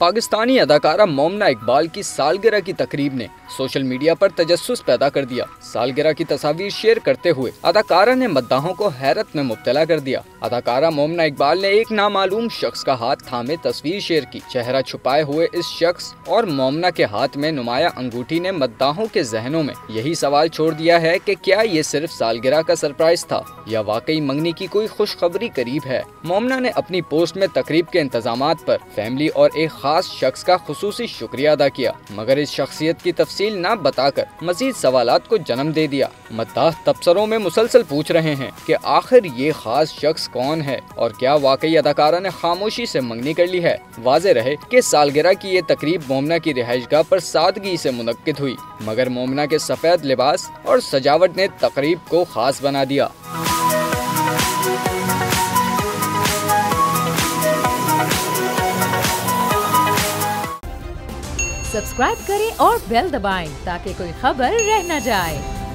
पाकिस्तानी अदाकारा मोमना इकबाल की सालगिरह की तकरीब ने सोशल मीडिया पर तजस्सुस पैदा कर दिया। सालगिरह की तस्वीर शेयर करते हुए अदाकारा ने मद्दाहों को हैरत में मुब्तला कर दिया। अदाकारा मोमना इकबाल ने एक नामालूम शख्स का हाथ थामे तस्वीर शेयर की। चेहरा छुपाए हुए इस शख्स और मोमना के हाथ में नुमाया अंगूठी ने मद्दाहों के जहनों में यही सवाल छोड़ दिया है कि क्या ये सिर्फ सालगिरह का सरप्राइज था या वाकई मंगनी की कोई खुशखबरी करीब है। मोमना ने अपनी पोस्ट में तकरीब के इंतजामात पर फैमिली और एक खास शख्स का खुसूसी शुक्रिया अदा किया, मगर इस शख्सियत की तफसील न बताकर मजीद सवालात को जन्म दे दिया। मद्दाह तबसरों में मुसलसल पूछ रहे हैं कि आखिर ये खास शख्स कौन है और क्या वाकई अदाकारा ने खामोशी से मंगनी कर ली है। वाज़ेह रहे कि सालगिरह की ये तकरीब मोमना की रिहाइशगाह पर सादगी से मुनक्किद हुई, मगर मोमना के सफेद लिबास और सजावट ने तकरीब को खास बना दिया। सब्सक्राइब करें और बेल दबाएं ताकि कोई खबर रह न जाए।